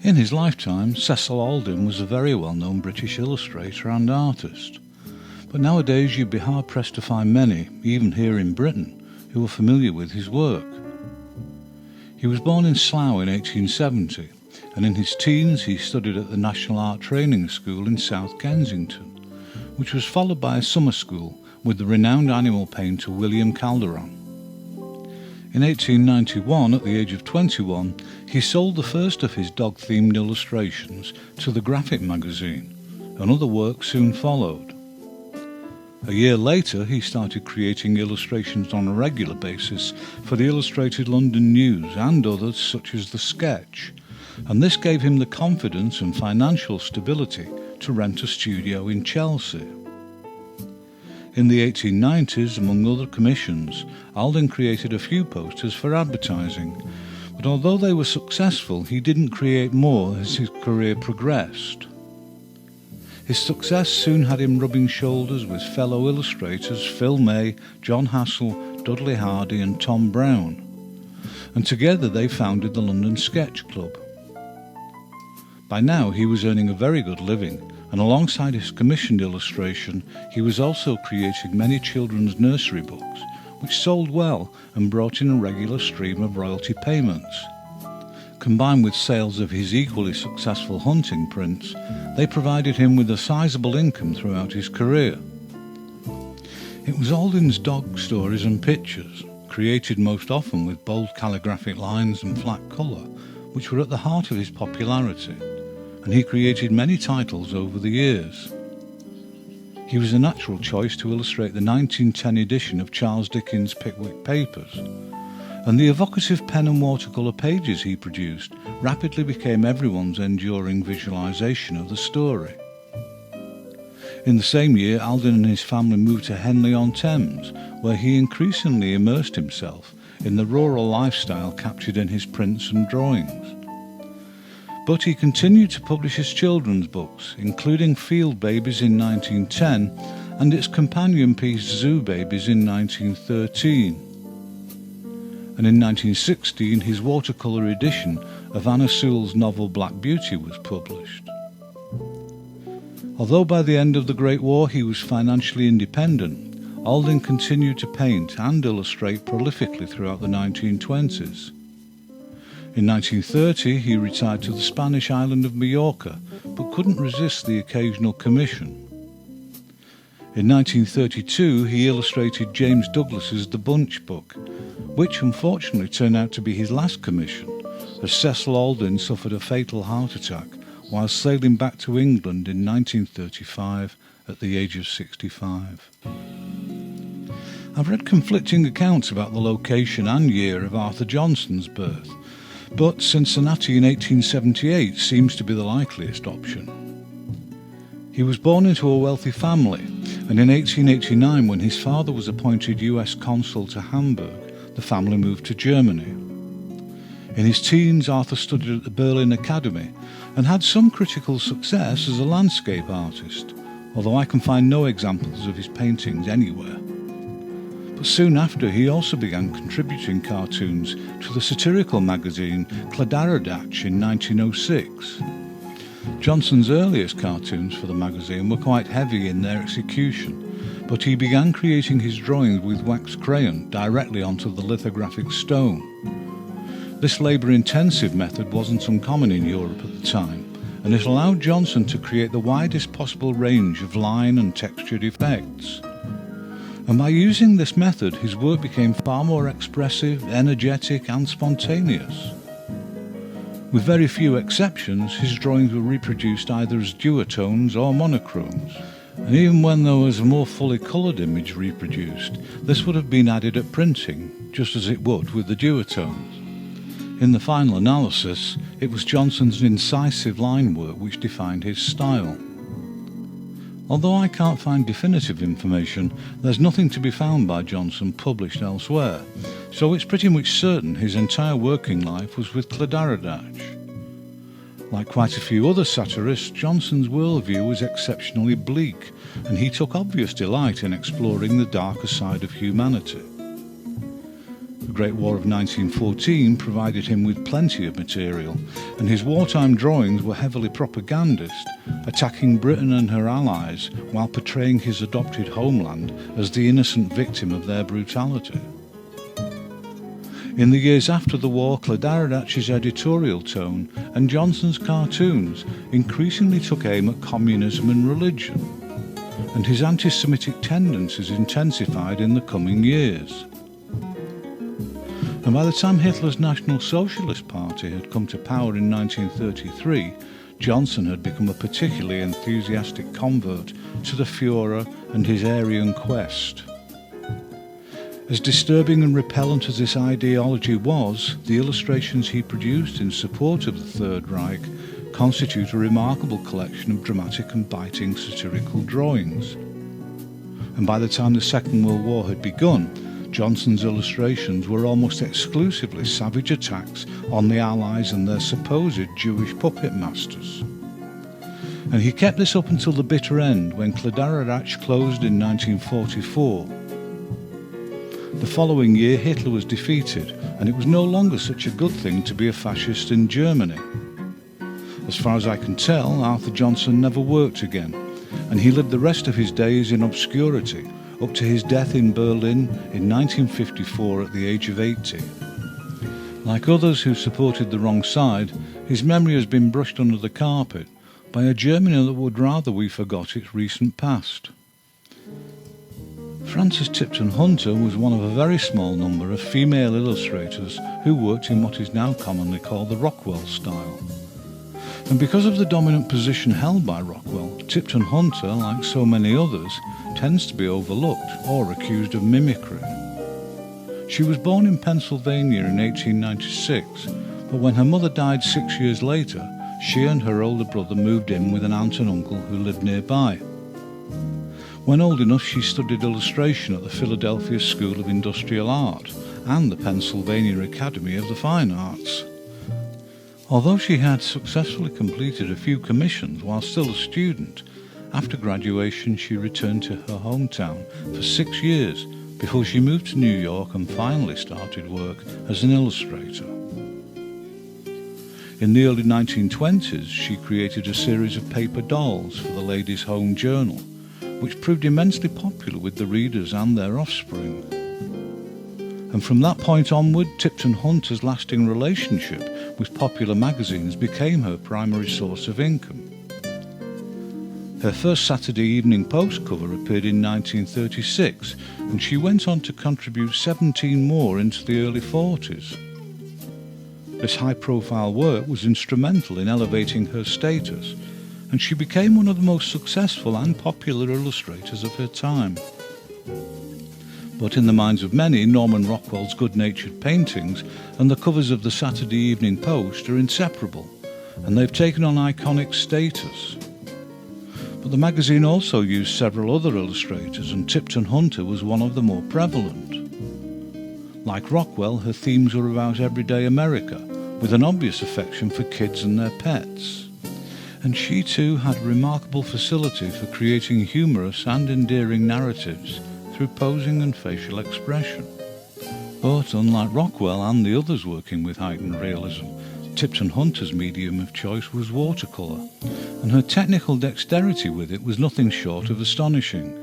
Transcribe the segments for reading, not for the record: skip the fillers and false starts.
In his lifetime, Cecil Aldin was a very well-known British illustrator and artist, but nowadays you'd be hard-pressed to find many, even here in Britain, who were familiar with his work. He was born in Slough in 1870, and in his teens he studied at the National Art Training School in South Kensington, which was followed by a summer school with the renowned animal painter William Calderon. In 1891, at the age of 21, he sold the first of his dog-themed illustrations to the Graphic magazine, and other work soon followed. A year later, he started creating illustrations on a regular basis for the Illustrated London News and others such as The Sketch, and this gave him the confidence and financial stability to rent a studio in Chelsea. In the 1890s, among other commissions, Aldin created a few posters for advertising, but although they were successful, he didn't create more as his career progressed. His success soon had him rubbing shoulders with fellow illustrators Phil May, John Hassell, Dudley Hardy and Tom Brown, and together they founded the London Sketch Club. By now he was earning a very good living, and alongside his commissioned illustration, he was also creating many children's nursery books, which sold well and brought in a regular stream of royalty payments. Combined with sales of his equally successful hunting prints, they provided him with a sizable income throughout his career. It was Aldin's dog stories and pictures, created most often with bold calligraphic lines and flat colour, which were at the heart of his popularity, and he created many titles over the years. He was a natural choice to illustrate the 1910 edition of Charles Dickens' Pickwick Papers, and the evocative pen and watercolour pages he produced rapidly became everyone's enduring visualisation of the story. In the same year, Aldin and his family moved to Henley-on-Thames, where he increasingly immersed himself in the rural lifestyle captured in his prints and drawings. But he continued to publish his children's books, including Field Babies in 1910 and its companion piece Zoo Babies in 1913. And in 1916 his watercolour edition of Anna Sewell's novel Black Beauty was published. Although by the end of the Great War he was financially independent, Aldin continued to paint and illustrate prolifically throughout the 1920s. In 1930 he retired to the Spanish island of Majorca, but couldn't resist the occasional commission. In 1932 he illustrated James Douglas's The Bunch book, which unfortunately turned out to be his last commission, as Cecil Aldin suffered a fatal heart attack while sailing back to England in 1935 at the age of 65. I've read conflicting accounts about the location and year of Arthur Johnson's birth, but Cincinnati in 1878 seems to be the likeliest option. He was born into a wealthy family, and in 1889, when his father was appointed US Consul to Hamburg, the family moved to Germany. In his teens, Arthur studied at the Berlin Academy and had some critical success as a landscape artist, although I can find no examples of his paintings anywhere. But soon after, he also began contributing cartoons to the satirical magazine Kladderadatsch in 1906. Johnson's earliest cartoons for the magazine were quite heavy in their execution, but he began creating his drawings with wax crayon directly onto the lithographic stone. This labour-intensive method wasn't uncommon in Europe at the time, and it allowed Johnson to create the widest possible range of line and textured effects. And by using this method, his work became far more expressive, energetic and spontaneous. With very few exceptions, his drawings were reproduced either as duotones or monochromes, and even when there was a more fully coloured image reproduced, this would have been added at printing, just as it would with the duotones. In the final analysis, it was Johnson's incisive line work which defined his style. Although I can't find definitive information, there's nothing to be found by Johnson published elsewhere, so it's pretty much certain his entire working life was with Kladderadatsch. Like quite a few other satirists, Johnson's worldview was exceptionally bleak, and he took obvious delight in exploring the darker side of humanity. Great War of 1914 provided him with plenty of material, and his wartime drawings were heavily propagandist, attacking Britain and her allies while portraying his adopted homeland as the innocent victim of their brutality. In the years after the war, Clodagh-Ach's editorial tone and Johnson's cartoons increasingly took aim at communism and religion, and his anti-Semitic tendencies intensified in the coming years. And by the time Hitler's National Socialist Party had come to power in 1933, Johnson had become a particularly enthusiastic convert to the Führer and his Aryan quest. As disturbing and repellent as this ideology was, the illustrations he produced in support of the Third Reich constitute a remarkable collection of dramatic and biting satirical drawings. And by the time the Second World War had begun, Johnson's illustrations were almost exclusively savage attacks on the Allies and their supposed Jewish puppet masters. And he kept this up until the bitter end, when Clodagh-Ach closed in 1944. The following year, Hitler was defeated, and it was no longer such a good thing to be a fascist in Germany. As far as I can tell, Arthur Johnson never worked again, and he lived the rest of his days in obscurity, up to his death in Berlin in 1954 at the age of 80. Like others who supported the wrong side, his memory has been brushed under the carpet by a Germany that would rather we forgot its recent past. Frances Tipton Hunter was one of a very small number of female illustrators who worked in what is now commonly called the Rockwell style. And because of the dominant position held by Rockwell, Tipton Hunter, like so many others, tends to be overlooked or accused of mimicry. She was born in Pennsylvania in 1896, but when her mother died 6 years later, she and her older brother moved in with an aunt and uncle who lived nearby. When old enough, she studied illustration at the Philadelphia School of Industrial Art and the Pennsylvania Academy of the Fine Arts. Although she had successfully completed a few commissions while still a student, after graduation she returned to her hometown for 6 years before she moved to New York and finally started work as an illustrator. In the early 1920s, she created a series of paper dolls for the Ladies' Home Journal, which proved immensely popular with the readers and their offspring. And from that point onward, Tipton Hunter's lasting relationship with popular magazines became her primary source of income. Her first Saturday Evening Post cover appeared in 1936, and she went on to contribute 17 more into the early 40s. This high-profile work was instrumental in elevating her status, and she became one of the most successful and popular illustrators of her time. But in the minds of many, Norman Rockwell's good-natured paintings and the covers of the Saturday Evening Post are inseparable, and they've taken on iconic status. But the magazine also used several other illustrators, and Tipton Hunter was one of the more prevalent. Like Rockwell, her themes were about everyday America, with an obvious affection for kids and their pets. And she too had remarkable facility for creating humorous and endearing narratives through posing and facial expression. But unlike Rockwell and the others working with heightened realism, Tipton Hunter's medium of choice was watercolour, and her technical dexterity with it was nothing short of astonishing.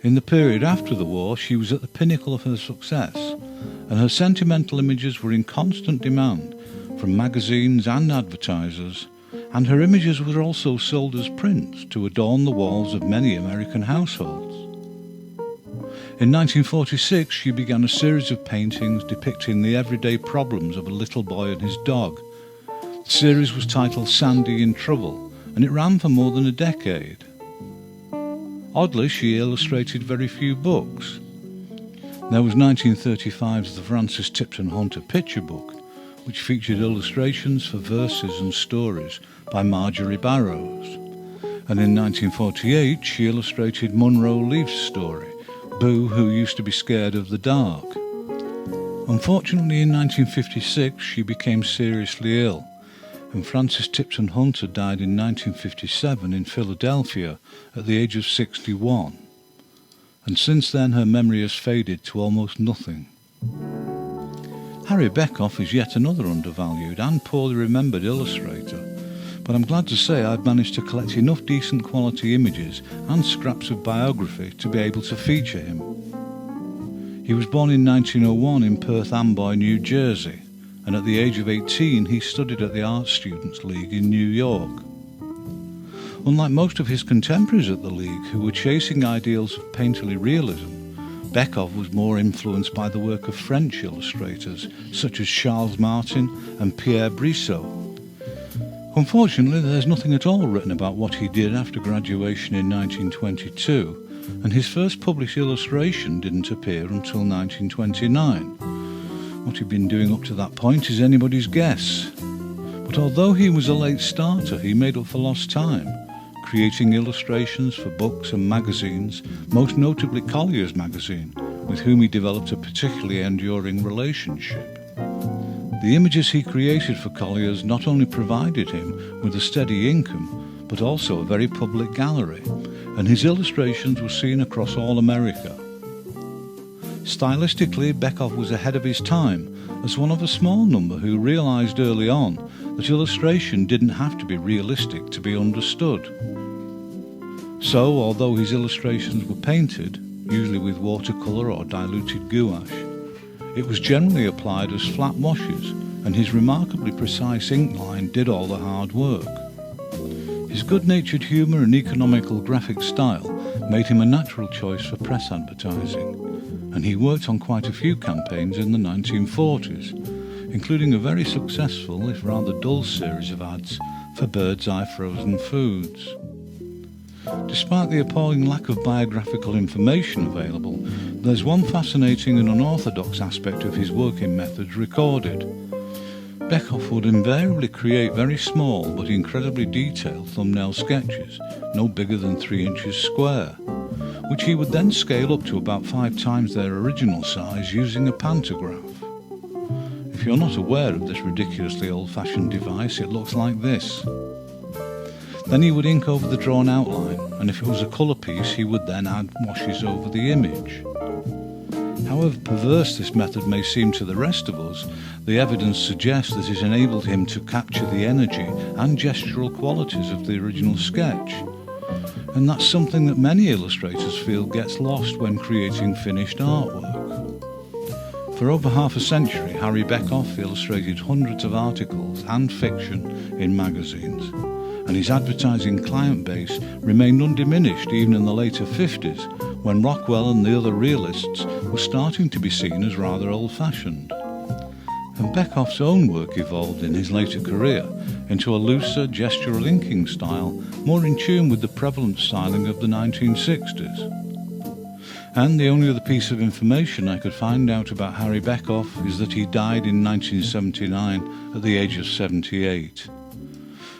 In the period after the war, she was at the pinnacle of her success, and her sentimental images were in constant demand from magazines and advertisers, and her images were also sold as prints to adorn the walls of many American households. In 1946, she began a series of paintings depicting the everyday problems of a little boy and his dog. The series was titled Sandy in Trouble, and it ran for more than a decade. Oddly, she illustrated very few books. There was 1935's The Frances Tipton Hunter Picture Book, which featured illustrations for verses and stories by Marjorie Barrows. And in 1948, she illustrated Munro Leaf's story, Boo Who Used to Be Scared of the Dark. Unfortunately, in 1956, she became seriously ill, and Frances Tipton Hunter died in 1957 in Philadelphia at the age of 61. And since then, her memory has faded to almost nothing. Harry Beckoff is yet another undervalued and poorly remembered illustrator, but I'm glad to say I've managed to collect enough decent quality images and scraps of biography to be able to feature him. He was born in 1901 in Perth Amboy, New Jersey, and at the age of 18 he studied at the Art Students League in New York. Unlike most of his contemporaries at the League who were chasing ideals of painterly realism, Beckoff was more influenced by the work of French illustrators such as Charles Martin and Pierre Brissot. Unfortunately, there's nothing at all written about what he did after graduation in 1922, and his first published illustration didn't appear until 1929. What he'd been doing up to that point is anybody's guess. But although he was a late starter, he made up for lost time, creating illustrations for books and magazines, most notably Collier's magazine, with whom he developed a particularly enduring relationship. The images he created for Collier's not only provided him with a steady income, but also a very public gallery, and his illustrations were seen across all America. Stylistically, Beckoff was ahead of his time, as one of a small number who realised early on that illustration didn't have to be realistic to be understood. So, although his illustrations were painted, usually with watercolour or diluted gouache, it was generally applied as flat washes, and his remarkably precise ink line did all the hard work. His good-natured humour and economical graphic style made him a natural choice for press advertising, and he worked on quite a few campaigns in the 1940s, including a very successful, if rather dull, series of ads for Bird's Eye Frozen Foods. Despite the appalling lack of biographical information available, there's one fascinating and unorthodox aspect of his working methods recorded. Beckoff would invariably create very small but incredibly detailed thumbnail sketches, no bigger than 3 inches square, which he would then scale up to about 5 times their original size using a pantograph. If you're not aware of this ridiculously old-fashioned device, it looks like this. Then he would ink over the drawn outline, and if it was a colour piece, he would then add washes over the image. However perverse this method may seem to the rest of us, the evidence suggests that it enabled him to capture the energy and gestural qualities of the original sketch. And that's something that many illustrators feel gets lost when creating finished artwork. For over half a century, Harry Beckoff illustrated hundreds of articles and fiction in magazines, and his advertising client base remained undiminished even in the later 50s, when Rockwell and the other realists were starting to be seen as rather old-fashioned. And Beckoff's own work evolved in his later career into a looser, gestural inking style, more in tune with the prevalent styling of the 1960s. And the only other piece of information I could find out about Harry Beckoff is that he died in 1979 at the age of 78.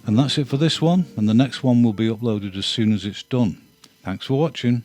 And that's it for this one, and the next one will be uploaded as soon as it's done. Thanks for watching.